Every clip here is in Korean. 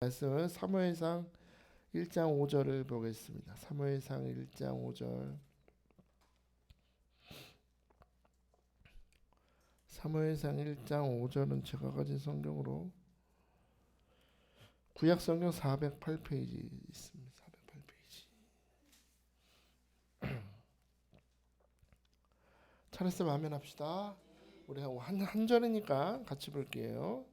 말씀은 사무엘상 1장 5절을 보겠습니다. 사무엘상 1장 5절. 사무엘상 1장 5절은 제가 가진 성경으로 구약 성경 408페이지 있습니다. 408페이지. 찾았으면 하면 합시다. 우리 한 절이니까 같이 볼게요.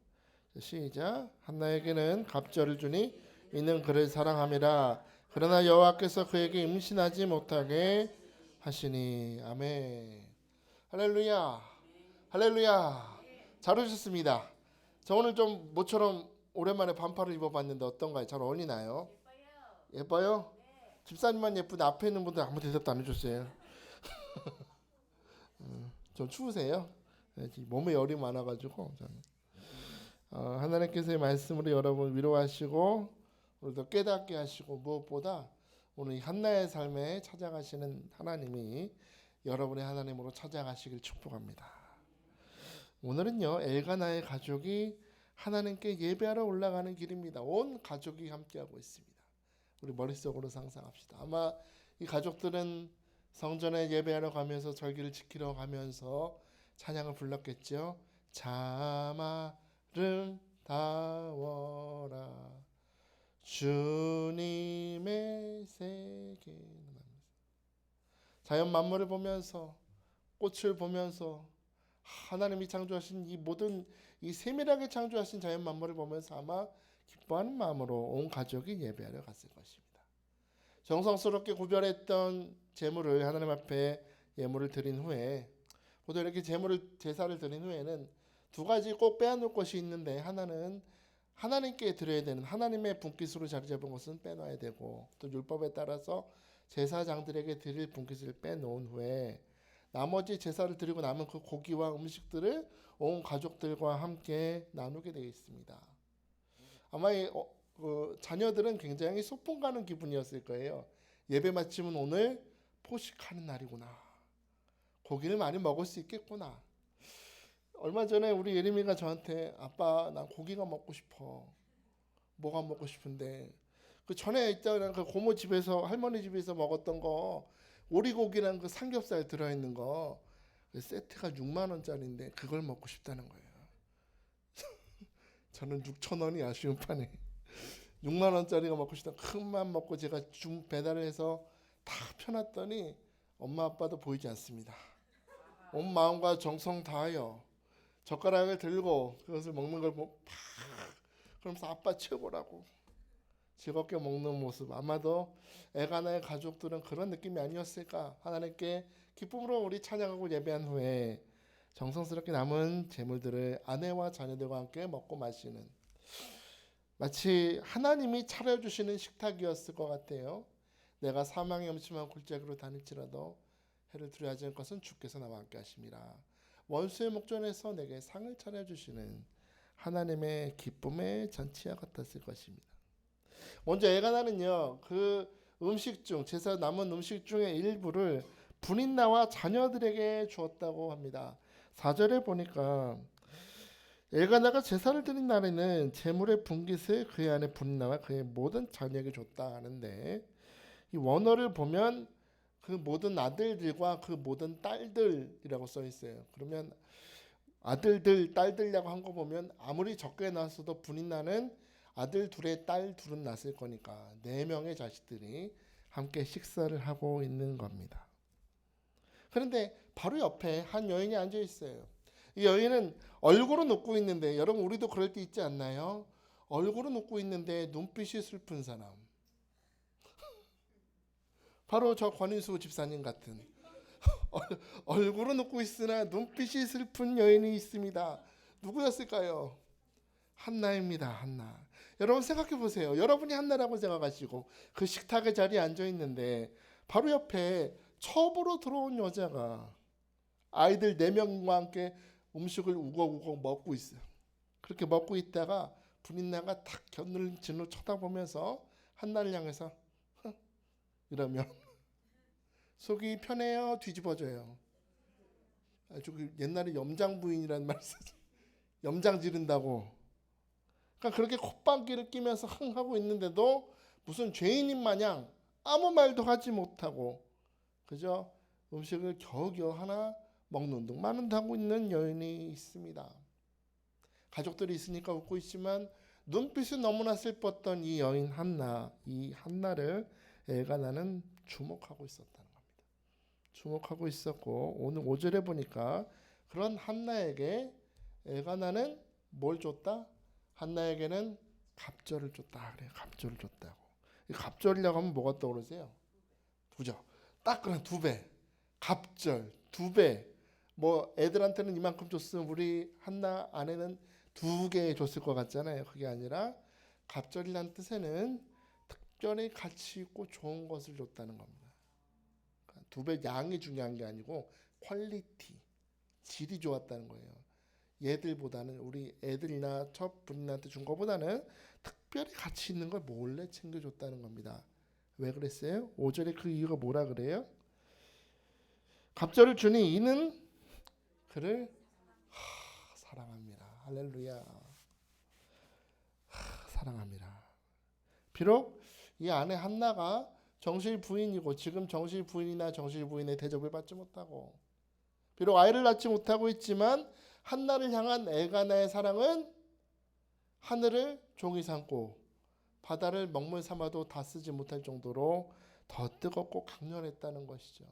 시작. 한나에게는 갑절을 주니 이는 그를 사랑함이라. 그러나 여호와께서 그에게 임신하지 못하게 하시니. 아멘. 할렐루야. 할렐루야. 잘 오셨습니다. 저 오늘 좀 모처럼 오랜만에 반팔을 입어봤는데 어떤가요? 잘 어울리나요? 예뻐요? 집사님만 예쁜데 앞에 있는 분들 아무 대답도 안 해줬어요. 좀 추우세요? 몸에 열이 많아가지고 하나님께서의 말씀으로 여러분 위로하시고 오늘도 깨닫게 하시고 무엇보다 오늘 이 한나의 삶에 찾아가시는 하나님이 여러분의 하나님으로 찾아가시길 축복합니다. 오늘은요 엘가나의 가족이 하나님께 예배하러 올라가는 길입니다. 온 가족이 함께하고 있습니다. 우리 머릿속으로 상상합시다. 아마 이 가족들은 성전에 예배하러 가면서 절기를 지키러 가면서 찬양을 불렀겠죠. 참 아름다워라 주님의 세계는. 자연 만물을 보면서 꽃을 보면서 하나님이 창조하신 이 모든 이 세밀하게 창조하신 자연 만물을 보면서 아마 기뻐하는 마음으로 온 가족이 예배하러 갔을 것입니다. 정성스럽게 구별했던 제물을 하나님 앞에 예물을 드린 후에 보통 이렇게 제사를 드린 후에는 두 가지 꼭 빼놓을 것이 있는데 하나는 하나님께 드려야 되는 하나님의 분깃으로 자리 잡은 것은 빼놔야 되고 또 율법에 따라서 제사장들에게 드릴 분깃을 빼놓은 후에 나머지 제사를 드리고 남은 그 고기와 음식들을 온 가족들과 함께 나누게 되어 있습니다. 아마 그 자녀들은 굉장히 소풍 가는 기분이었을 거예요. 예배 마치면 오늘 포식하는 날이구나. 고기를 많이 먹을 수 있겠구나. 얼마 전에 우리 예림이가 저한테 아빠 난 고기가 먹고 싶어. 뭐가 먹고 싶은데 그 전에 있던 그 고모 집에서 할머니 집에서 먹었던 거 오리고기랑 그 삼겹살 들어있는 거 그 세트가 6만 원짜리인데 그걸 먹고 싶다는 거예요. 저는 6천 원이 아쉬운 판에 6만 원짜리가 먹고 싶다. 큰맘 먹고 제가 배달을 해서 다 펴놨더니 엄마 아빠도 보이지 않습니다. 온 마음과 정성 다하여 젓가락을 들고 그것을 먹는 걸 보고 그러면서 아빠 최고라고 즐겁게 먹는 모습. 아마도 엘가나의 가족들은 그런 느낌이 아니었을까. 하나님께 기쁨으로 우리 찬양하고 예배한 후에 정성스럽게 남은 제물들을 아내와 자녀들과 함께 먹고 마시는 마치 하나님이 차려주시는 식탁이었을 것 같아요. 내가 사망의 음침한 골짜기로 다닐지라도 해를 두려워하지 않을 것은 주께서 나와 함께 하심이라. 원수의 목전에서 내게 상을 차려주시는 하나님의 기쁨의 잔치와 같았을 것입니다. 먼저 엘가나는요 그 음식 중 제사 남은 음식 중의 일부를 분인나와 자녀들에게 주었다고 합니다. 4절에 보니까 엘가나가 제사를 드린 날에는 제물의 분깃을 그의 아내 분인나와 그의 모든 자녀에게 줬다 하는데 이 원어를 보면 그 모든 아들들과 그 모든 딸들이라고 써 있어요. 그러면 아들들 딸들이라고 한 거 보면 아무리 적게 낳았어도 분인나는 아들 둘에 딸 둘은 낳았을 거니까 4명의 자식들이 함께 식사를 하고 있는 겁니다. 그런데 바로 옆에 한 여인이 앉아 있어요. 이 여인은 얼굴은 웃고 있는데 여러분 우리도 그럴 때 있지 않나요? 얼굴은 웃고 있는데 눈빛이 슬픈 사람. 바로 저 권인수 집사님 같은 얼굴은 웃고 있으나 눈빛이 슬픈 여인이 있습니다. 누구였을까요? 한나입니다. 한나. 여러분 생각해 보세요. 여러분이 한나라고 생각하시고 그 식탁의 자리에 앉아 있는데 바로 옆에 처음으로 들어온 여자가 아이들 4명과 함께 음식을 우걱우걱 먹고 있어요. 그렇게 먹고 있다가 분인나가 탁 견눈을 진으로 쳐다보면서 한나를 향해서 이러면 속이 편해요? 뒤집어져요? 아주 옛날에 염장 부인이라는 말 쓰죠. 염장 지른다고. 그러니까 그렇게 콧방귀를 끼면서 흥하고 있는데도 무슨 죄인인 마냥 아무 말도 하지 못하고 그저 음식을 겨우겨우 하나 먹는 둥 마는 둥 하고 있는 여인이 있습니다. 가족들이 있으니까 웃고 있지만 눈빛이 너무나 슬펐던 이 여인 한나, 이 한나를 엘가나는 주목하고 있었다는 겁니다. 주목하고 있었고 오늘 5절에 보니까 그런 한나에게 엘가나는 뭘 줬다? 한나에게는 갑절을 줬다. 그래, 갑절을 줬다고. 이 갑절이라고 하면 뭐가 떠오르세요? 그죠? 딱 그냥 2배. 갑절 2배. 뭐 애들한테는 이만큼 줬으면 우리 한나 아내는 2개 줬을 것 같잖아요. 그게 아니라 갑절이란 뜻에는 특별히 가치 있고 좋은 것을 줬다는 겁니다. 그러니까 2배 양이 중요한 게 아니고 퀄리티, 질이 좋았다는 거예요. 얘들보다는 우리 애들이나 첫 부인한테 준 것보다는 특별히 가치 있는 걸 몰래 챙겨줬다는 겁니다. 왜 그랬어요? 5절에 그 이유가 뭐라 그래요? 갑절을 주니 이는 그를 사랑합니다. 할렐루야. 사랑합니다. 비록 이 아내 한나가 정실 부인이고 지금 정실 부인이나 정실 부인의 대접을 받지 못하고 비록 아이를 낳지 못하고 있지만 한나를 향한 엘가나의 사랑은 하늘을 종이 삼고 바다를 먹물 삼아도 다 쓰지 못할 정도로 더 뜨겁고 강렬했다는 것이죠.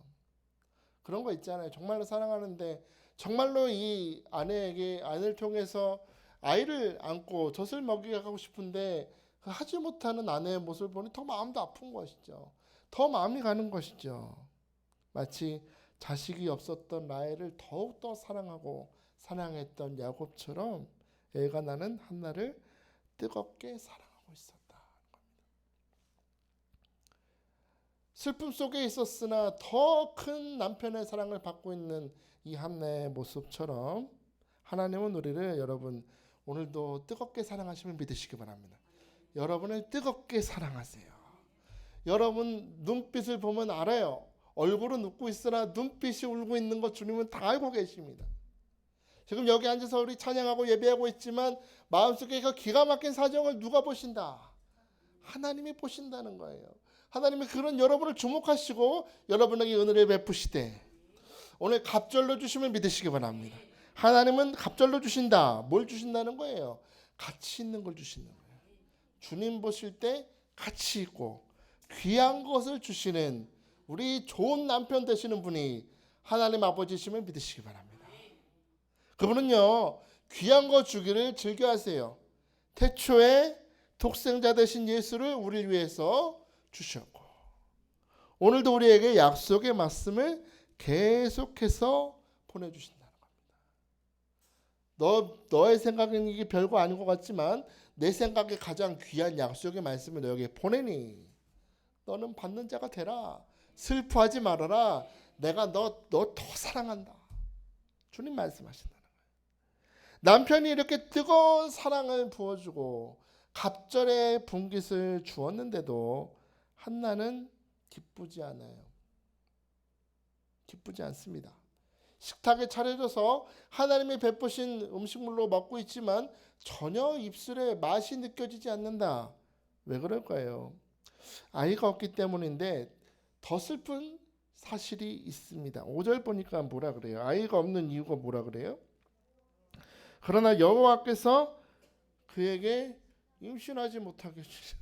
그런 거 있잖아요. 정말로 사랑하는데 정말로 이 아내를 통해서 아이를 안고 젖을 먹이고 싶은데 하지 못하는 아내의 모습을 보니 더 마음도 아픈 것이죠. 더 마음이 가는 것이죠. 마치 자식이 없었던 라헬을 더욱더 사랑하고 사랑했던 야곱처럼 엘가나는 한나를 뜨겁게 사랑하고 있었다. 슬픔 속에 있었으나 더 큰 남편의 사랑을 받고 있는 이 한나의 모습처럼 하나님은 우리를 여러분 오늘도 뜨겁게 사랑하시면 믿으시기 바랍니다. 여러분을 뜨겁게 사랑하세요. 여러분 눈빛을 보면 알아요. 얼굴은 웃고 있으나 눈빛이 울고 있는 것 주님은 다 알고 계십니다. 지금 여기 앉아서 우리 찬양하고 예배하고 있지만 마음속에 그 기가 막힌 사정을 누가 보신다? 하나님이 보신다는 거예요. 하나님이 그런 여러분을 주목하시고 여러분에게 은혜를 베푸시되 오늘 갑절로 주심을 믿으시기 바랍니다. 하나님은 갑절로 주신다. 뭘 주신다는 거예요? 가치 있는 걸 주신다는 거예요. 주님 보실 때 가치 있고 귀한 것을 주시는 우리 좋은 남편 되시는 분이 하나님 아버지심을 믿으시기 바랍니다. 그분은요 귀한 거 주기를 즐겨하세요. 태초에 독생자 되신 예수를 우리를 위해서 주셨고 오늘도 우리에게 약속의 말씀을 계속해서 보내주신다는 겁니다. 너의 생각은 이게 별거 아닌 것 같지만 내 생각에 가장 귀한 약속의 말씀을 너에게 보내니 너는 받는 자가 되라. 슬퍼하지 말아라. 내가 너 더 사랑한다. 주님 말씀하신다는 거예요. 남편이 이렇게 뜨거운 사랑을 부어주고 갑절의 분깃을 주었는데도 한나는 기쁘지 않아요. 기쁘지 않습니다. 식탁에 차려져서 하나님이 베푸신 음식물로 먹고 있지만 전혀 입술에 맛이 느껴지지 않는다. 왜 그럴까요? 아이가 없기 때문인데 더 슬픈 사실이 있습니다. 5절 보니까 뭐라 그래요? 아이가 없는 이유가 뭐라 그래요? 그러나 여호와께서 그에게 임신하지 못하게 하시죠.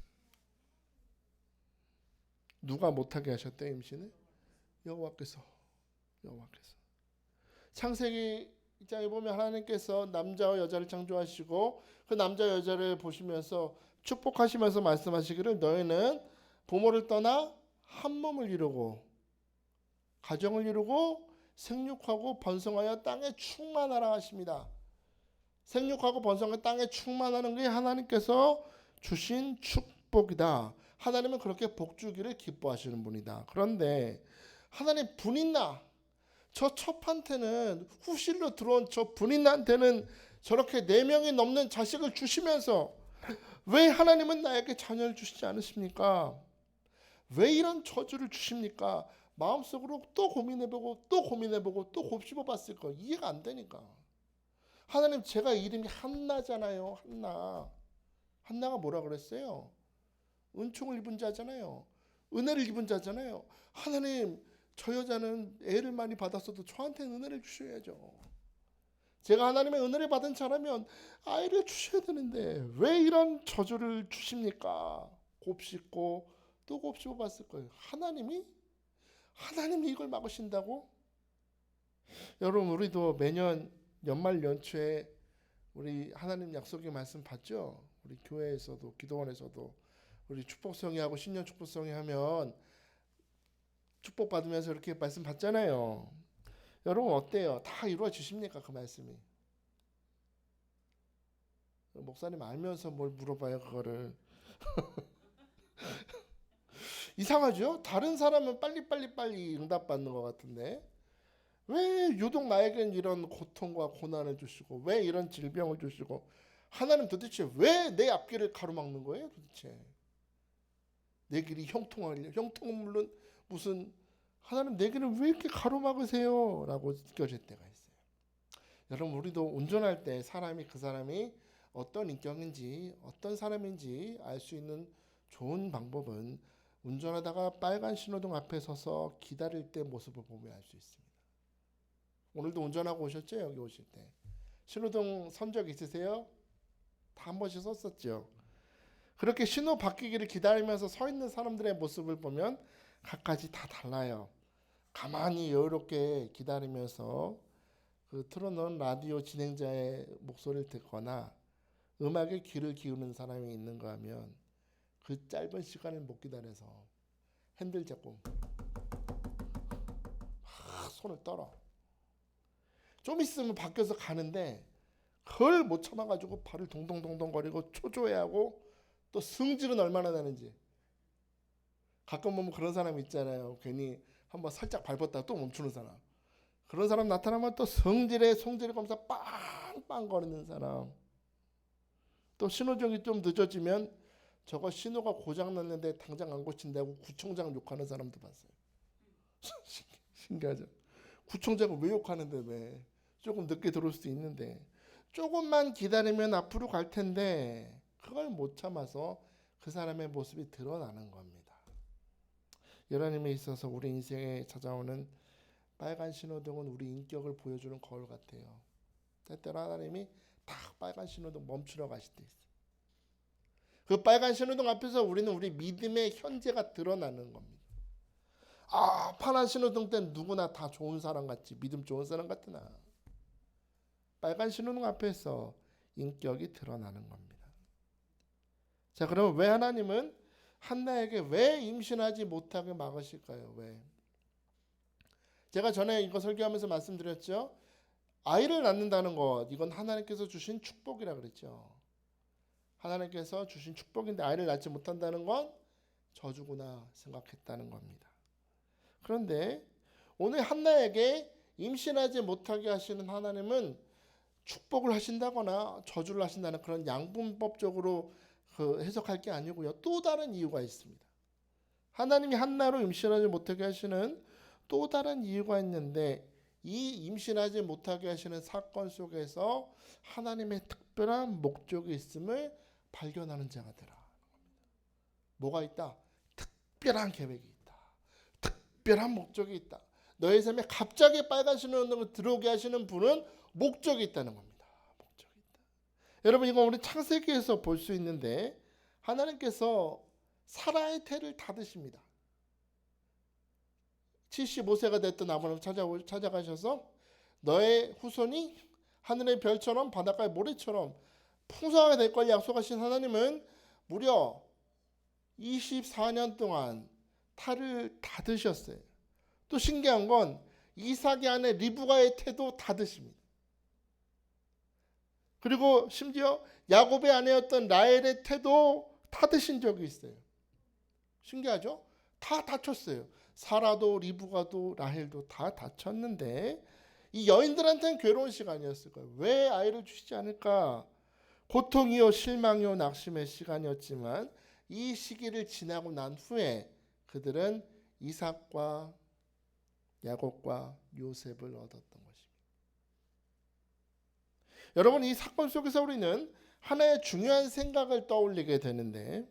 누가 못하게 하셨대요? 임신을? 여호와께서. 창세기 1장에 보면 하나님께서 남자와 여자를 창조하시고 그 남자 여자를 보시면서 축복하시면서 말씀하시기를 너희는 부모를 떠나 한 몸을 이루고 가정을 이루고 생육하고 번성하여 땅에 충만하라 하십니다. 생육하고 번성하여 땅에 충만하는 게 하나님께서 주신 축복이다. 하나님은 그렇게 복 주기를 기뻐하시는 분이다. 그런데 하나님 분인나 저 첩한테는 후실로 들어온 저 분인나한테는 저렇게 4명이 넘는 자식을 주시면서 왜 하나님은 나에게 자녀를 주시지 않으십니까? 왜 이런 저주를 주십니까? 마음속으로 또 고민해보고 또 고민해보고 또 곱씹어봤을 거 이해가 안 되니까. 하나님 제가 이름이 한나잖아요. 한나. 한나가 뭐라 그랬어요? 은총을 입은 자잖아요. 은혜를 입은 자잖아요. 하나님, 저 여자는 애를 많이 받았어도 저한테는 은혜를 주셔야죠. 제가 하나님의 은혜를 받은 자라면 아이를 주셔야 되는데 왜 이런 저주를 주십니까? 곱씹고 또 곱씹어 봤을 거예요. 하나님이 이걸 막으신다고? 여러분, 우리도 매년 연말 연초에 우리 하나님 약속의 말씀 받죠? 우리 교회에서도 기도원에서도 우리 축복성회하고 신년 축복성회 하면 축복 받으면서 이렇게 말씀 받잖아요. 여러분 어때요? 다 이루어지십니까? 그 말씀이? 목사님 알면서 뭘 물어봐요 그거를. 이상하죠? 다른 사람은 빨리 응답받는 것 같은데 왜 유독 나에겐 이런 고통과 고난을 주시고 왜 이런 질병을 주시고 하나님 도대체 왜 내 앞길을 가로막는 거예요? 도대체 내 길이 형통은 물론 무슨 하나님 내 길을 왜 이렇게 가로막으세요? 라고 느껴질 때가 있어요. 여러분 우리도 운전할 때 그 사람이 어떤 인격인지 어떤 사람인지 알 수 있는 좋은 방법은 운전하다가 빨간 신호등 앞에 서서 기다릴 때 모습을 보면 알 수 있습니다. 오늘도 운전하고 오셨죠? 여기 오실 때 신호등 선 적 있으세요? 다 한 번씩 섰었죠. 그렇게 신호 바뀌기를 기다리면서 서 있는 사람들의 모습을 보면 각가지 다 달라요. 가만히 여유롭게 기다리면서 그 틀어놓은 라디오 진행자의 목소리를 듣거나 음악에 귀를 기울이는 사람이 있는가 하면 그 짧은 시간을 못 기다려서 핸들 잡고 손을 떨어. 좀 있으면 바뀌어서 가는데 그걸 못 참아가지고 발을 동동동동 거리고 초조해하고 또 승질은 얼마나 나는지. 가끔 보면 그런 사람 있잖아요. 괜히 한번 살짝 밟았다가 또 멈추는 사람. 그런 사람 나타나면 또 성질에 검사 빵빵 거리는 사람. 또 신호등이 좀 늦어지면 저거 신호가 고장났는데 당장 안 고친다고 구청장 욕하는 사람도 봤어요. 신기하죠? 구청장을 왜 욕하는데 왜? 조금 늦게 들어올 수도 있는데 조금만 기다리면 앞으로 갈 텐데 그걸 못 참아서 그 사람의 모습이 드러나는 겁니다. 이런 의미에 있어서 우리 인생에 찾아오는 빨간 신호등은 우리 인격을 보여주는 거울 같아요. 때때로 하나님이 딱 빨간 신호등 멈추러 가실 때 있어요. 그 빨간 신호등 앞에서 우리는 우리 믿음의 현재가 드러나는 겁니다. 파란 신호등 때는 누구나 다 좋은 사람 같지, 믿음 좋은 사람 같으나 빨간 신호등 앞에서 인격이 드러나는 겁니다. 자, 그러면 왜 하나님은 한나에게 왜 임신하지 못하게 막으실까요? 왜? 제가 전에 이거 설교하면서 말씀드렸죠. 아이를 낳는다는 것, 이건 하나님께서 주신 축복이라 그랬죠. 하나님께서 주신 축복인데 아이를 낳지 못한다는 건 저주구나 생각했다는 겁니다. 그런데 오늘 한나에게 임신하지 못하게 하시는 하나님은 축복을 하신다거나 저주를 하신다는 그런 양분법적으로 해석할 게 아니고요. 또 다른 이유가 있습니다. 하나님이 한나로 임신하지 못하게 하시는 또 다른 이유가 있는데 이 임신하지 못하게 하시는 사건 속에서 하나님의 특별한 목적이 있음을 발견하는 자가 되라. 뭐가 있다? 특별한 계획이 있다. 특별한 목적이 있다. 너의 삶에 갑자기 빨간 신호등을 들어오게 하시는 분은 목적이 있다는 겁니다. 목적이 있다. 여러분 이거 우리 창세기에서 볼 수 있는데 하나님께서 사라의 태를 닫으십니다. 75세가 됐던 아브라함을 찾아가셔서 너의 후손이 하늘의 별처럼 바닷가의 모래처럼 풍성하게 될 걸 약속하신 하나님은 무려 24년 동안 탈을 닫으셨어요. 또 신기한 건 이삭의 아내 리브가의 태도 닫으십니다. 그리고 심지어 야곱의 아내였던 라헬의 태도 닫으신 적이 있어요. 신기하죠? 다 닫혔어요. 사라도 리브가도 라헬도 다 닫혔는데 이 여인들한테는 괴로운 시간이었을 거예요. 왜 아이를 주시지 않을까? 고통이요 실망이요 낙심의 시간이었지만 이 시기를 지나고 난 후에 그들은 이삭과 야곱과 요셉을 얻었던 것입니다. 여러분 이 사건 속에서 우리는 하나의 중요한 생각을 떠올리게 되는데,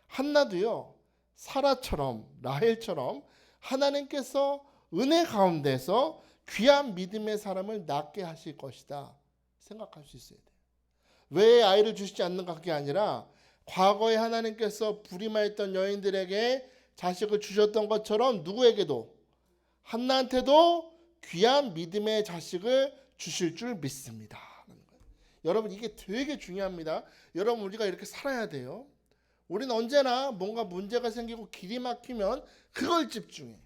한나도요 사라처럼 라헬처럼 하나님께서 은혜 가운데서 귀한 믿음의 사람을 낳게 하실 것이다 생각할 수 있어야 돼요. 왜 아이를 주시지 않는가 그게 아니라 과거에 하나님께서 부림하였던 여인들에게 자식을 주셨던 것처럼 누구에게도 한나한테도 귀한 믿음의 자식을 주실 줄 믿습니다. 여러분 이게 되게 중요합니다. 여러분 우리가 이렇게 살아야 돼요. 우리는 언제나 뭔가 문제가 생기고 길이 막히면 그걸 집중해.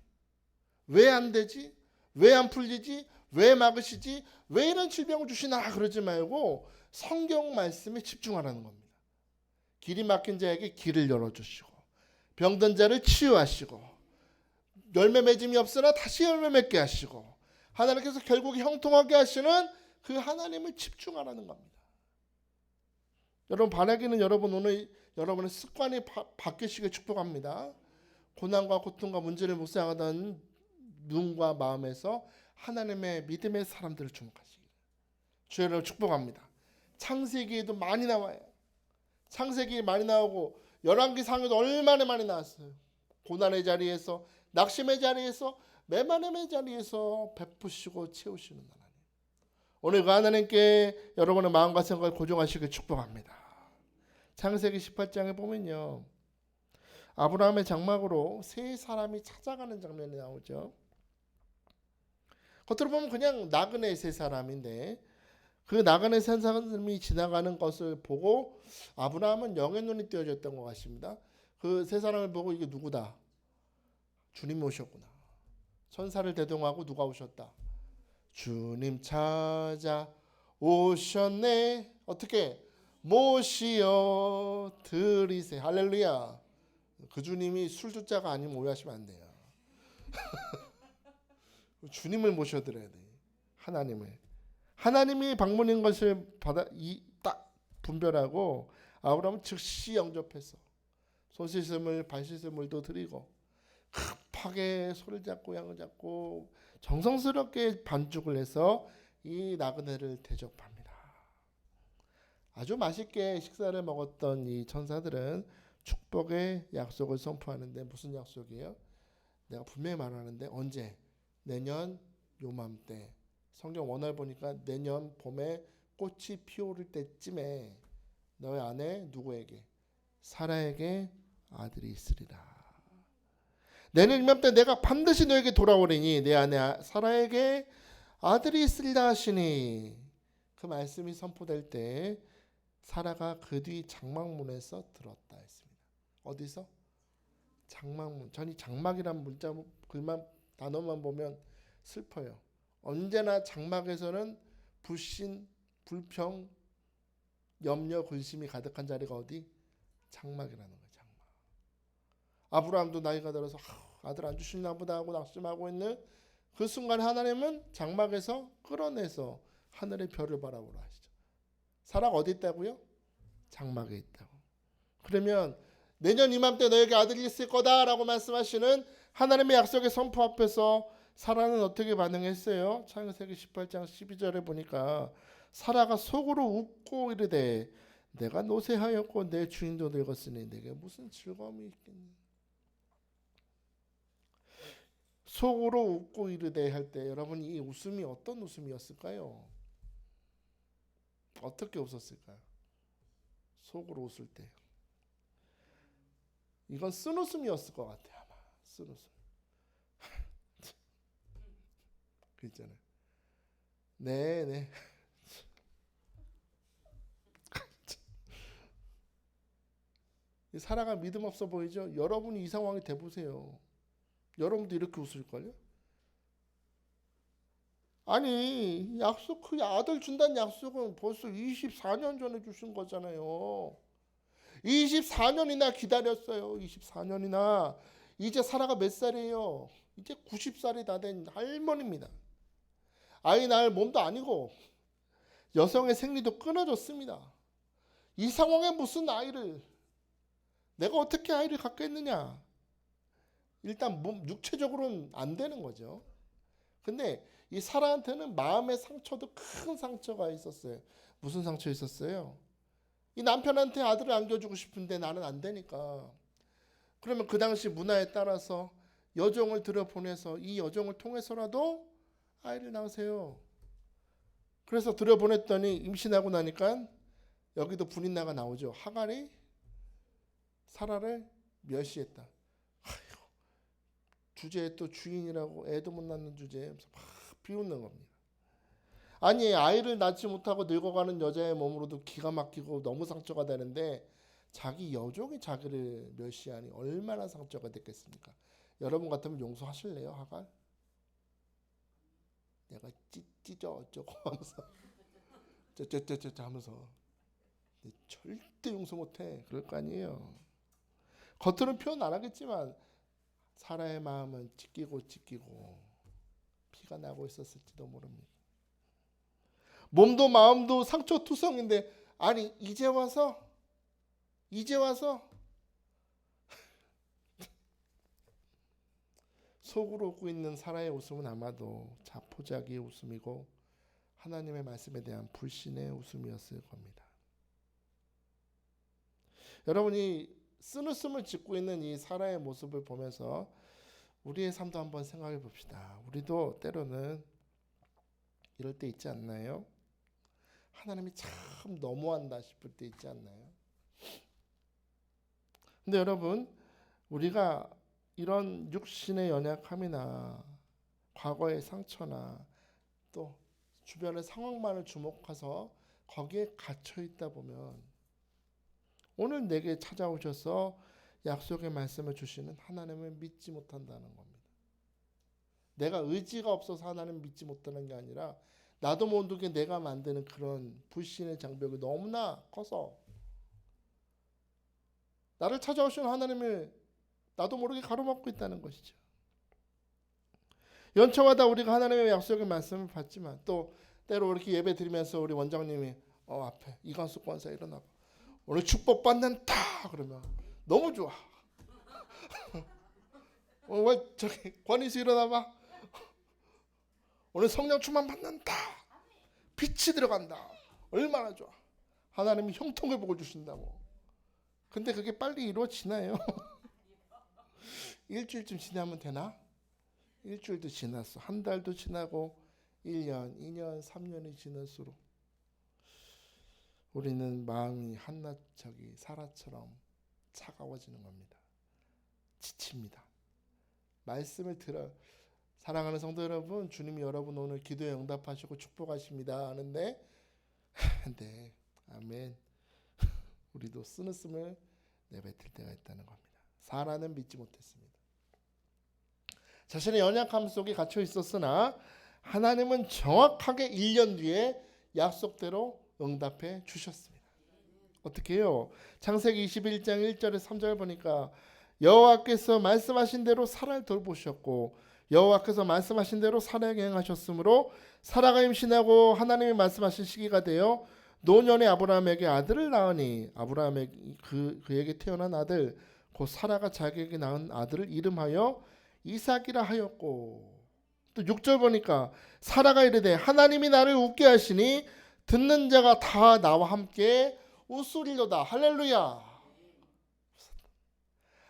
왜 안 되지? 왜 안 풀리지? 왜 막으시지? 왜 이런 질병을 주시나 그러지 말고 성경 말씀에 집중하라는 겁니다. 길이 막힌 자에게 길을 열어주시고 병든 자를 치유하시고 열매 맺음이 없으나 다시 열매 맺게 하시고 하나님께서 결국 형통하게 하시는 그 하나님을 집중하라는 겁니다. 여러분 바라기는 여러분 오늘 여러분의 습관이 바뀌시길 축복합니다. 고난과 고통과 문제를 묵상하던 눈과 마음에서 하나님의 믿음의 사람들을 주목하시기를 주여를 축복합니다. 창세기에도 많이 나와요. 창세기 많이 나오고 열왕기상에도 얼마나 많이 나왔어요. 고난의 자리에서 낙심의 자리에서 메마름의 자리에서 베푸시고 채우시는 하나님. 오늘 그 하나님께 여러분의 마음과 생각을 고정하시길 축복합니다. 창세기 18장에 보면요 아브라함의 장막으로 세 사람이 찾아가는 장면이 나오죠. 겉으로 보면 그냥 나그네 세 사람인데 그 나그네 세 사람이 지나가는 것을 보고 아브라함은 영의 눈이 띄어졌던 것 같습니다. 그 세 사람을 보고 이게 누구다? 주님이 오셨구나. 천사를 대동하고 누가 오셨다? 주님 찾아 오셨네. 어떻게? 모시어 드리세. 할렐루야. 그 주님이 술주자가 아니면 오해하시면 안 돼요. 주님을 모셔드려야 돼. 하나님이 방문인 것을 딱 분별하고 아브라함은 즉시 영접해서 손 씻음을 발 씻음을도 드리고 급하게 소를 잡고 양을 잡고 정성스럽게 반죽을 해서 이 나그네를 대접합니다. 아주 맛있게 식사를 먹었던 이 천사들은 축복의 약속을 선포하는데 무슨 약속이에요? 내가 분명히 말하는데 언제? 내년 요맘때. 성경 원어를 보니까 내년 봄에 꽃이 피어오를 때쯤에 너의 아내 누구에게? 사라에게 아들이 있으리라. 내년 이맘때 내가 반드시 너에게 돌아오리니 내 아내 사라에게 아들이 있으리라 하시니 그 말씀이 선포될 때 사라가 그 뒤 장막문에서 들었다 했습니다. 어디서? 장막문. 전이 장막이란 문자 글만 단어만 보면 슬퍼요. 언제나 장막에서는 불신, 불평, 염려, 근심이 가득한 자리가 어디? 장막이라는 거예요. 장막. 아브라함도 나이가 들어서 아들 안 주시나 보다 하고 낙심하고 있는 그 순간 하나님은 장막에서 끌어내서 하늘의 별을 바라보라 하시죠. 사라가 어디 있다고요? 장막에 있다고. 그러면 내년 이맘때 너에게 아들이 있을 거다라고 말씀하시는 하나님의 약속의 선포 앞에서 사라는 어떻게 반응했어요? 창세기 18장 12절에 보니까 사라가 속으로 웃고 이르되 내가 노쇠하였고 내 주인도 늙었으니 내게 무슨 즐거움이 있겠니? 속으로 웃고 이르되 할 때 여러분 이 웃음이 어떤 웃음이었을까요? 어떻게 웃었을까요? 속으로 웃을 때 이건 쓴 웃음이었을 것 같아요. 아마 쓴 웃음. 그 있잖아요. 네. 사라가 믿음 없어 보이죠? 여러분이 이 상황이 돼보세요. 여러분도 이렇게 웃을걸요? 아니 약속 그 아들 준다는 약속은 벌써 24년 전에 주신 거잖아요. 24년이나 기다렸어요. 24년이나. 이제 사라가 몇 살이에요? 이제 90살이 다 된 할머니입니다. 아이 낳을 몸도 아니고 여성의 생리도 끊어졌습니다. 이 상황에 무슨 아이를 내가 어떻게 아이를 갖겠느냐? 일단 육체적으로는 안 되는 거죠. 근데 이 사라한테는 마음의 상처도 큰 상처가 있었어요. 무슨 상처 있었어요? 이 남편한테 아들을 안겨주고 싶은데 나는 안 되니까. 그러면 그 당시 문화에 따라서 여종을 들여보내서 이 여종을 통해서라도 아이를 낳으세요. 그래서 들여보냈더니 임신하고 나니까 여기도 분인나가 나오죠. 하갈이 사라를 멸시했다. 아이고, 주제에 또 주인이라고 애도 못 낳는 주제에 막 비웃는 겁니다. 아니, 아이를 낳지 못하고 늙어가는 여자의 몸으로도 기가 막히고 너무 상처가 되는데 자기 여종이 자기를 멸시하니 얼마나 상처가 됐겠습니까? 여러분 같으면 용서하실래요, 하갈? 내가 찢어 어쩌고 하면서 쩌쩌쩌쩌 하면서 절대 용서 못해. 그럴 거 아니에요. 겉으로는 표현 안 하겠지만 사라의 마음은 찢기고 피가 나고 있었을지도 모릅니다. 몸도 마음도 상처투성인데 아니 이제 와서 속으로 웃고 있는 사라의 웃음은 아마도 자포자기의 웃음이고 하나님의 말씀에 대한 불신의 웃음이었을 겁니다. 여러분이 쓴웃음을 짓고 있는 이 사라의 모습을 보면서 우리의 삶도 한번 생각해 봅시다. 우리도 때로는 이럴 때 있지 않나요? 하나님이 참 너무한다 싶을 때 있지 않나요? 근데 여러분, 우리가 이런 육신의 연약함이나 과거의 상처나 또 주변의 상황만을 주목해서 거기에 갇혀 있다 보면 오늘 내게 찾아오셔서 약속의 말씀을 주시는 하나님을 믿지 못한다는 겁니다. 내가 의지가 없어서 하나님을 믿지 못하는 게 아니라 나도 모르게 내가 만드는 그런 불신의 장벽이 너무나 커서 나를 찾아오시는 하나님을 나도 모르게 가로막고 있다는 것이죠. 연초마다 우리가 하나님의 약속의 말씀을 받지만 또 때로 이렇게 예배 드리면서 우리 원장님이 앞에 이관수 권사 일어나봐. 오늘 축복 받는다 그러면 너무 좋아. 오늘 저기 권희수 일어나봐. 오늘 성령 충만 받는다. 빛이 들어간다. 얼마나 좋아. 하나님이 형통을 보고 주신다고. 근데 그게 빨리 이루어지나요? 일주일쯤 지나면 되나? 일주일도 지났어. 한 달도 지나고 1년, 2년, 3년이 지날수록 우리는 마음이 한낱저기 사라처럼 차가워지는 겁니다. 지칩니다. 말씀을 들어 사랑하는 성도 여러분, 주님이 여러분 오늘 기도에 응답하시고 축복하십니다 하는데 네, 아멘. 우리도 쓴웃음을 내뱉을 때가 있다는 겁니다. 사라는 믿지 못했습니다. 자신의 연약함 속에 갇혀 있었으나 하나님은 정확하게 1년 뒤에 약속대로 응답해 주셨습니다. 어떻게 해요? 창세기 21장 1절에 3절 보니까 여호와께서 말씀하신 대로 사라를 돌보셨고 여호와께서 말씀하신 대로 사라에게 행하셨으므로 사라가 임신하고 하나님이 말씀하신 시기가 되어 노년의 아브라함에게 아들을 낳으니 아브라함에게 그에게 태어난 아들 곧 사라가 자기에게 낳은 아들을 이름하여 이삭이라 하였고 또 6절 보니까 사라가 이르되 하나님이 나를 웃게 하시니 듣는 자가 다 나와 함께 웃으리로다. 할렐루야.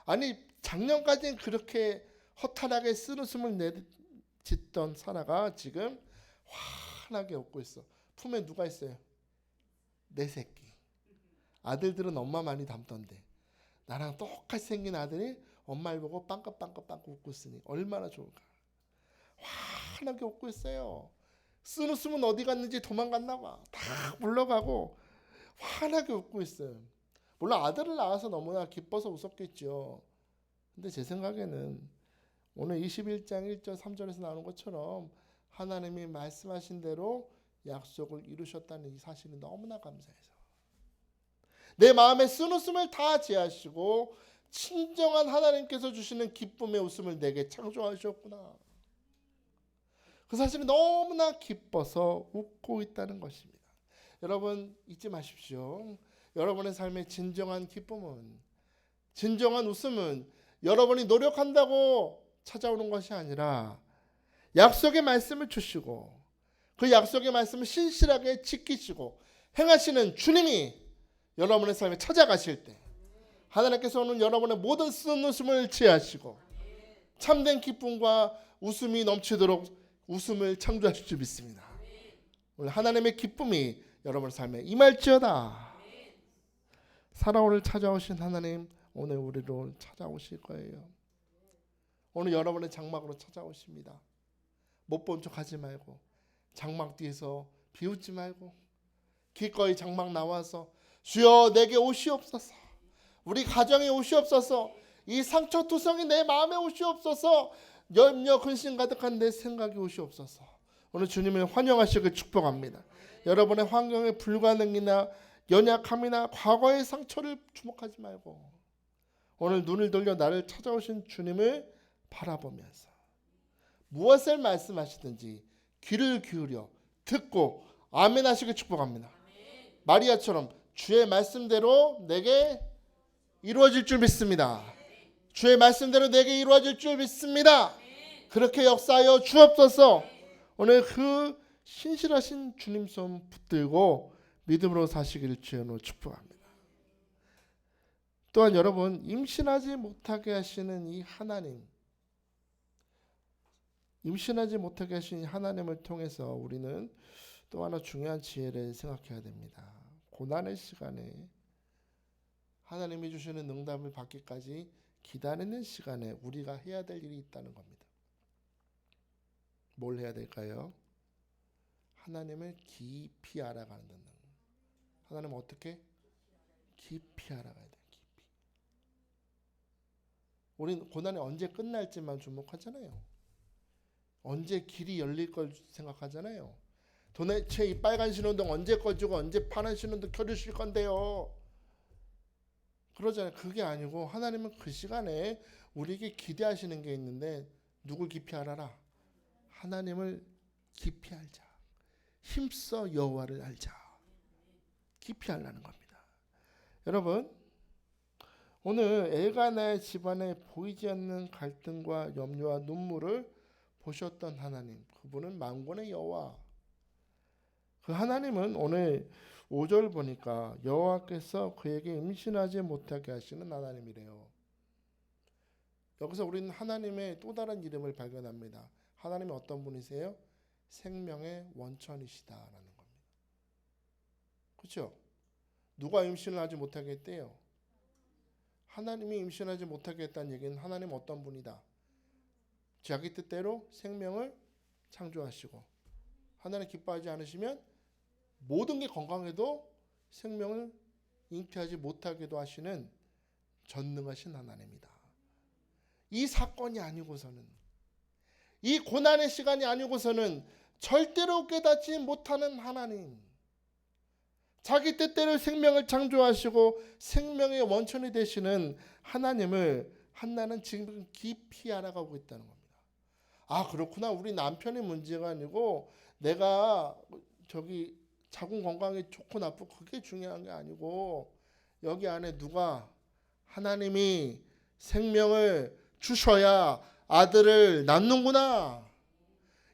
아니 작년까지는 그렇게 허탈하게 쓴웃음을 내짓던 사라가 지금 환하게 웃고 있어. 품에 누가 있어요? 내 새끼. 아들들은 엄마 많이 닮던데 나랑 똑같이 생긴 아들이 엄마를 보고 빵긋빵긋 웃고 있으니 얼마나 좋을까. 환하게 웃고 있어요. 쓴웃음은 어디 갔는지 도망갔나 봐. 다 물러가고 환하게 웃고 있어요. 물론 아들을 낳아서 너무나 기뻐서 웃었겠죠. 근데 제 생각에는 오늘 21장 1절 3절에서 나오는 것처럼 하나님이 말씀하신 대로 약속을 이루셨다는 이 사실이 너무나 감사해서 내 마음의 쓴웃음을 다 제하시고 친정한 하나님께서 주시는 기쁨의 웃음을 내게 창조하셨구나. 그 사실이 너무나 기뻐서 웃고 있다는 것입니다. 여러분 잊지 마십시오. 여러분의 삶의 진정한 기쁨은, 진정한 웃음은 여러분이 노력한다고 찾아오는 것이 아니라 약속의 말씀을 주시고 그 약속의 말씀을 신실하게 지키시고 행하시는 주님이 여러분의 삶에 찾아가실 때 하나님께서 오늘 여러분의 모든 쓴 웃음을 취하시고 참된 기쁨과 웃음이 넘치도록 웃음을 창조하실 줄 믿습니다. 오늘 하나님의 기쁨이 여러분의 삶에 임할지어다. 살아오를 찾아오신 하나님 오늘 우리로 찾아오실 거예요. 오늘 여러분의 장막으로 찾아오십니다. 못 본 척 하지 말고 장막 뒤에서 비웃지 말고 기꺼이 장막 나와서 주여 내게 오시옵소서. 우리 가정에 오시옵소서. 이 상처투성이 내 마음에 오시옵소서. 염려 근심 가득한 내 생각이 오시옵소서. 오늘 주님을 환영하시길 축복합니다. 여러분의 환경의 불가능이나 연약함이나 과거의 상처를 주목하지 말고 오늘 눈을 돌려 나를 찾아오신 주님을 바라보면서 무엇을 말씀하시든지 귀를 기울여 듣고 아멘 하시길 축복합니다. 마리아처럼 주의 말씀대로 내게 이루어질 줄 믿습니다. 주의 말씀대로 내게 이루어질 줄 믿습니다. 그렇게 역사하여 주옵소서. 오늘 그 신실하신 주님 손 붙들고 믿음으로 사시기를 주여 축복합니다. 또한 여러분 임신하지 못하게 하시는 이 하나님, 임신하지 못하게 하신 하나님을 통해서 우리는 또 하나 중요한 지혜를 생각해야 됩니다. 고난의 시간에 하나님이 주시는 응답을 받기까지 기다리는 시간에 우리가 해야 될 일이 있다는 겁니다. 뭘 해야 될까요? 하나님을 깊이 알아가는 것. 하나님 어떻게? 깊이 알아가야 돼요. 깊이. 우리는 고난이 언제 끝날지만 주목하잖아요. 언제 길이 열릴 걸 생각하잖아요. 도대체 이 빨간 신호등 언제 꺼지고 언제 파란 신호등 켜주실 건데요. 그러잖아요. 그게 아니고 하나님은 그 시간에 우리에게 기대하시는 게 있는데 누굴 깊이 알아라? 하나님을 깊이 알자. 힘써 여호와를 알자. 깊이 알라는 겁니다. 여러분 오늘 엘가나의 집안에 보이지 않는 갈등과 염려와 눈물을 보셨던 하나님, 그분은 만군의 여호와. 그 하나님은 오늘 5절 보니까 여호와께서 그에게 임신하지 못하게 하시는 하나님이래요. 여기서 우리는 하나님의 또 다른 이름을 발견합니다. 하나님이 어떤 분이세요? 생명의 원천이시다라는 겁니다. 그렇죠? 누가 임신을 하지 못하게 했대요? 하나님이 임신하지 못하게 했다는 얘기는 하나님 어떤 분이다? 자기 뜻대로 생명을 창조하시고 하나님 기뻐하지 않으시면 모든 게 건강해도 생명을 잉태하지 못하게도 하시는 전능하신 하나님이다. 이 사건이 아니고서는 이 고난의 시간이 아니고서는 절대로 깨닫지 못하는 하나님, 자기 뜻대로 생명을 창조하시고 생명의 원천이 되시는 하나님을 한나는 지금 깊이 알아가고 있다는 겁니다. 아 그렇구나. 우리 남편의 문제가 아니고 내가 저기 자궁 건강이 좋고 나쁘고 그게 중요한 게 아니고 여기 안에 누가 하나님이 생명을 주셔야 아들을 낳는구나.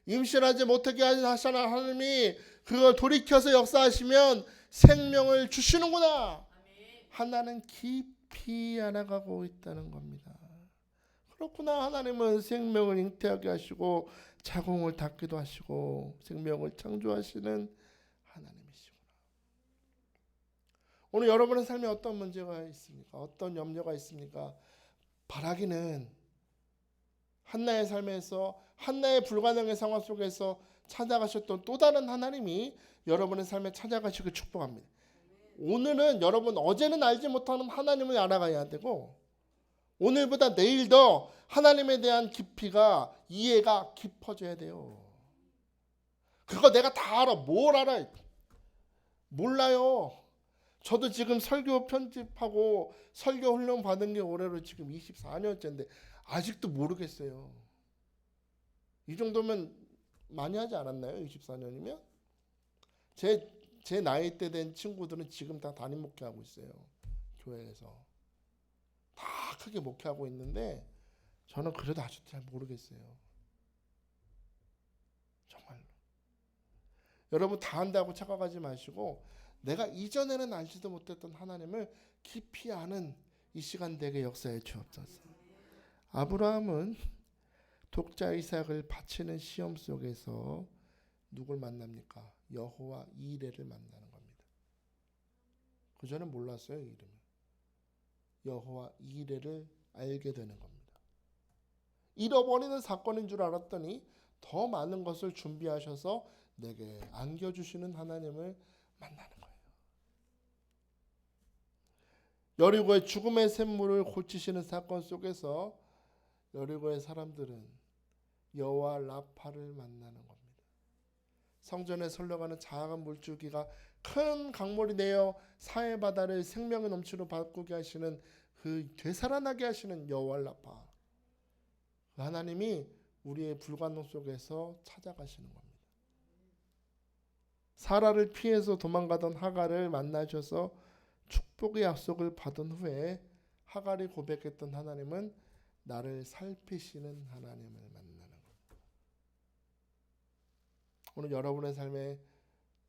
임신하지 못하게 하시는 하나님이 그걸 돌이켜서 역사하시면 생명을 주시는구나. 하나는 깊이 알아가고 있다는 겁니다. 그렇구나. 하나님은 생명을 잉태하게 하시고 자궁을 닫기도 하시고 생명을 창조하시는 하나님이시구나. 오늘 여러분의 삶에 어떤 문제가 있습니까? 어떤 염려가 있습니까? 바라기는 한나의 삶에서 한나의 불가능의 상황 속에서 찾아가셨던 또 다른 하나님이 여러분의 삶에 찾아가시길 축복합니다. 오늘은 여러분 어제는 알지 못하는 하나님을 알아가야 되고 오늘보다 내일 더 하나님에 대한 깊이가 이해가 깊어져야 돼요. 그거 내가 다 알아. 뭘 알아? 몰라요. 저도 지금 설교 편집하고 설교 훈련 받은 게 올해로 지금 24년째인데 아직도 모르겠어요. 이 정도면 많이 하지 않았나요? 24년이면? 제 나이 때 된 친구들은 지금 다 담임 목회하고 있어요. 교회에서. 다 크게 목회하고 있는데 저는 그래도 아직도 잘 모르겠어요. 정말로. 여러분 다 한다고 착각하지 마시고 내가 이전에는 알지도 못했던 하나님을 깊이 아는 이 시간 되게 역사해 주옵소서. 아브라함은 독자 이삭을 바치는 시험 속에서 누굴 만납니까? 여호와 이레를 만나는 겁니다. 그전엔 몰랐어요, 이름을. 여호와 이레를 알게 되는 겁니다. 잃어버리는 사건인 줄 알았더니 더 많은 것을 준비하셔서 내게 안겨주시는 하나님을 만나는 거예요. 여리고의 죽음의 샘물을 고치시는 사건 속에서 여리고의 사람들은 여호와 라파를 만나는 겁니다. 성전에 흘러가는 작은 물줄기가 큰 강물이 되어 사해 바다를 생명의 넘치로 바꾸게 하시는 그 되살아나게 하시는 여호와 라파, 그 하나님이 우리의 불가능 속에서 찾아가시는 겁니다. 사라를 피해서 도망가던 하갈을 만나셔서 축복의 약속을 받은 후에 하갈이 고백했던 하나님은 나를 살피시는 하나님을 만나는 겁니다. 오늘 여러분의 삶에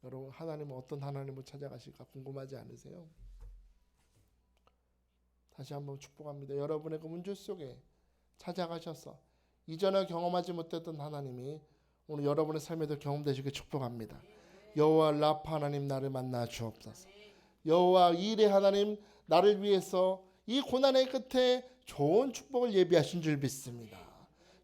여러분 하나님은 어떤 하나님을 찾아가실까 궁금하지 않으세요? 다시 한번 축복합니다. 여러분의 그 문제 속에 찾아가셔서 이전에 경험하지 못했던 하나님이 오늘 여러분의 삶에도 경험되시길 축복합니다. 여호와 라파 하나님 나를 만나 주옵소서. 여호와 이레 하나님 나를 위해서 이 고난의 끝에 좋은 축복을 예비하신 줄 믿습니다.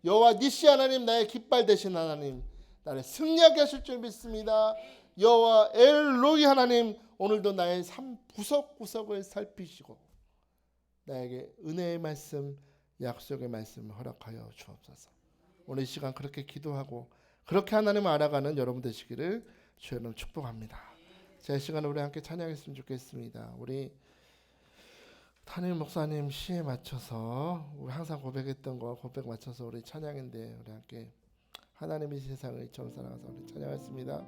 여호와 니시 하나님 나의 깃발 되신 하나님 나를 승리하게 하실 줄 믿습니다. 여호와 엘로이 하나님 오늘도 나의 삶 구석구석을 살피시고 나에게 은혜의 말씀 약속의 말씀을 허락하여 주옵소서. 오늘 이 시간 그렇게 기도하고 그렇게 하나님을 알아가는 여러분 되시기를 주님 축복합니다. 자, 시간에 우리 함께 찬양했으면 좋겠습니다. 우리 담임 목사님 시에 맞춰서 우리 항상 고백했던 거 고백 맞춰서 우리 찬양인데 우리 함께 하나님이 세상을 이처럼 사랑하사 우리 찬양했습니다.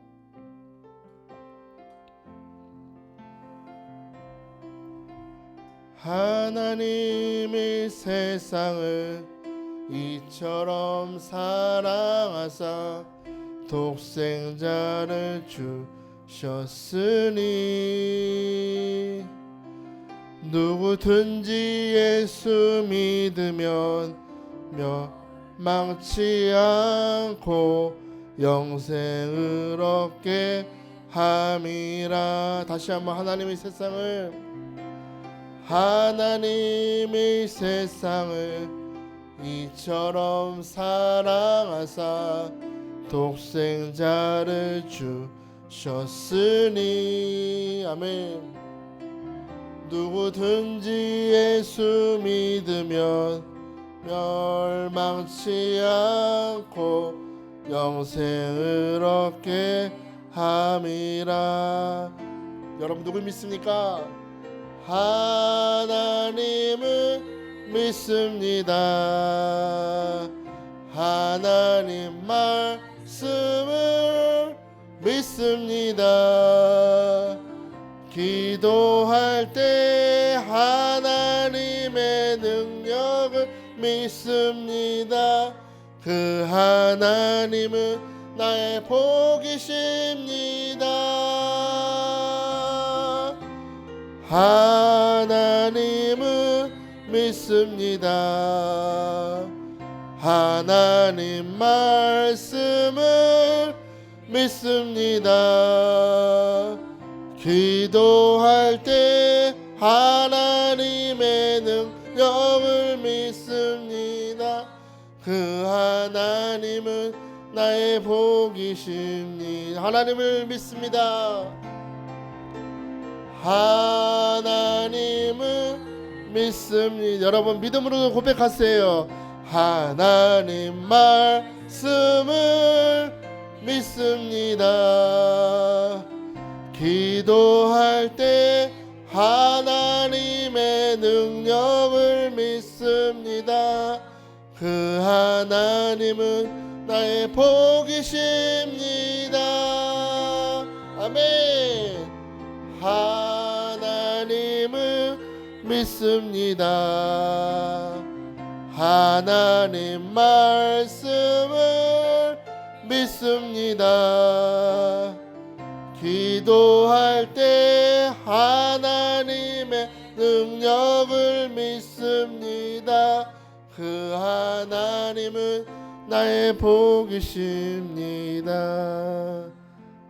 하나님이 세상을 이처럼 사랑하사 독생자를 주셨으니 누구든지 예수 믿으면 멸망치 않고 영생을 얻게 함이라. 다시 한번 하나님이 세상을 이처럼 사랑하사 독생자를 주셨으니 아멘. 누구든지 예수 믿으면 멸망치 않고 영생을 얻게 함이라. 여러분 누굴 믿습니까? 하나님을 믿습니다. 하나님 말씀을 믿습니다. 기도할 때 하나님의 능력을 믿습니다. 그 하나님은 나의 복이십니다. 하나님은 믿습니다. 하나님 말씀을 믿습니다. 기도할 때 하나님의 능력을 믿습니다. 그 하나님은 나의 복이십니다. 하나님을 믿습니다. 하나님은 믿습니다. 여러분 믿음으로 고백하세요. 하나님 말씀을 믿습니다. 기도할 때 하나님의 능력을 믿습니다. 그 하나님은 나의 복이십니다. 아멘. 하나님을 믿습니다. 하나님 말씀을 믿습니다. 기도할 때 능력을 믿습니다. 그 하나님은 나의 복이십니다.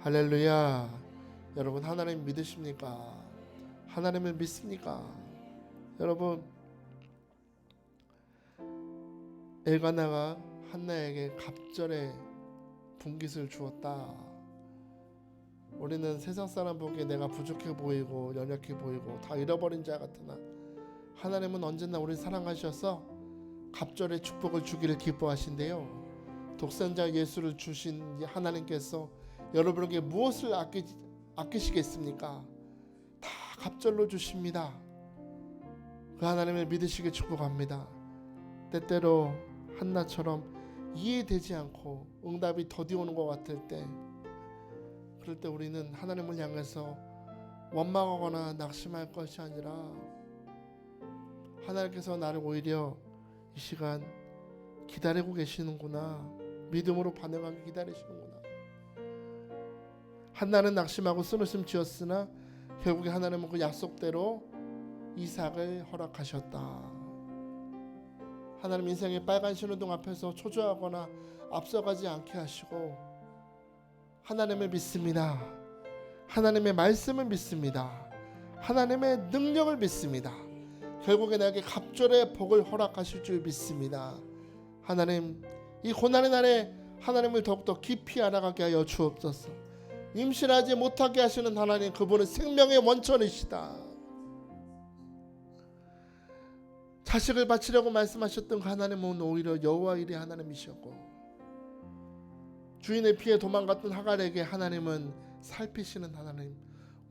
할렐루야. 여러분 하나님 믿으십니까? 하나님을 믿습니까? 여러분 엘가나가 한나에게 갑절의 분깃을 주었다. 우리는 세상 사람 보기에 내가 부족해 보이고 연약해 보이고 다 잃어버린 자 같으나 하나님은 언제나 우리를 사랑하셔서 갑절의 축복을 주기를 기뻐하신대요. 독생자 예수를 주신 하나님께서 여러분에게 무엇을 아끼시겠습니까? 다 갑절로 주십니다. 그 하나님을 믿으시길 축복합니다. 때때로 한나처럼 이해되지 않고 응답이 더디 오는 것 같을 때, 그럴 때 우리는 하나님을 향해서 원망하거나 낙심할 것이 아니라 하나님께서 나를 오히려 이 시간 기다리고 계시는구나, 믿음으로 반응하게 기다리시는구나. 한나는 낙심하고 쓴웃음 지었으나 결국에 하나님은 그 약속대로 이삭을 허락하셨다. 하나님 인생의 빨간 신호등 앞에서 초조하거나 앞서가지 않게 하시고 하나님을 믿습니다. 하나님의 말씀을 믿습니다. 하나님의 능력을 믿습니다. 결국에 나에게 갑절의 복을 허락하실 줄 믿습니다. 하나님, 이 고난의 날에 하나님을 더욱더 깊이 알아가게 하여 주옵소서. 임신하지 못하게 하시는 하나님, 그분은 생명의 원천이시다. 자식을 바치려고 말씀하셨던 그 하나님은 오히려 여호와 일의 하나님이셨고, 주인의 피해 도망갔던 하갈에게 하나님은 살피시는 하나님.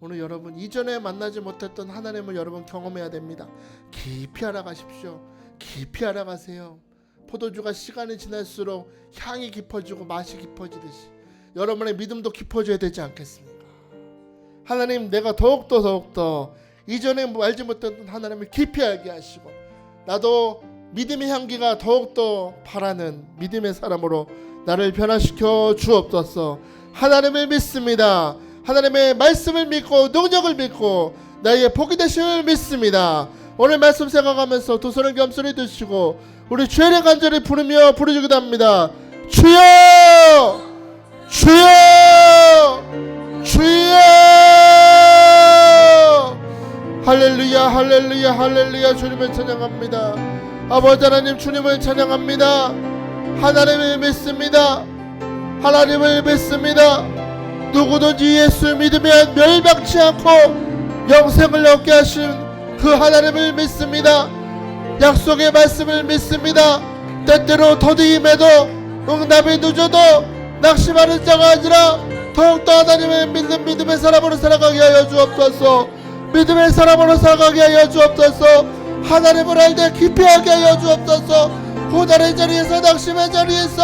오늘 여러분 이전에 만나지 못했던 하나님을 여러분 경험해야 됩니다. 깊이 알아가십시오. 깊이 알아가세요. 포도주가 시간이 지날수록 향이 깊어지고 맛이 깊어지듯이 여러분의 믿음도 깊어져야 되지 않겠습니까? 하나님, 내가 더욱더 이전에 알지 못했던 하나님을 깊이 알게 하시고 나도 믿음의 향기가 더욱더 바라는 믿음의 사람으로 나를 변화시켜 주옵소서. 하나님을 믿습니다. 하나님의 말씀을 믿고 능력을 믿고 나의 복이 되심을 믿습니다. 오늘 말씀 생각하면서 두 손을 겸손히 드시고 우리 주의 간절히 부르며 부르짖기도 합니다. 주여! 주여! 주여! 할렐루야, 할렐루야, 할렐루야. 주님을 찬양합니다. 아버지 하나님, 주님을 찬양합니다. 하나님을 믿습니다. 하나님을 믿습니다. 누구든지 예수 믿으면 멸망치 않고 영생을 얻게 하신 그 하나님을 믿습니다. 약속의 말씀을 믿습니다. 때때로 더디임에도 응답이 늦어도 낙심하는 자가 아니라 더욱더 하나님을 믿는 믿음의 사람으로 살아가게 하여 주옵소서. 믿음의 사람으로 살아가게 하여 주옵소서. 하나님을 알 때 깊이 하게 하여 주옵소서. 고난의 자리에서 낙심의 자리에서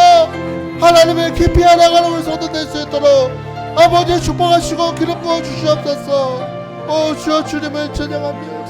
하나님을 깊이 알아가는 우리 성도 될 수 있도록 아버지 축복하시고 기름 부어 주시옵소서. 주여, 주님을 찬양합니다.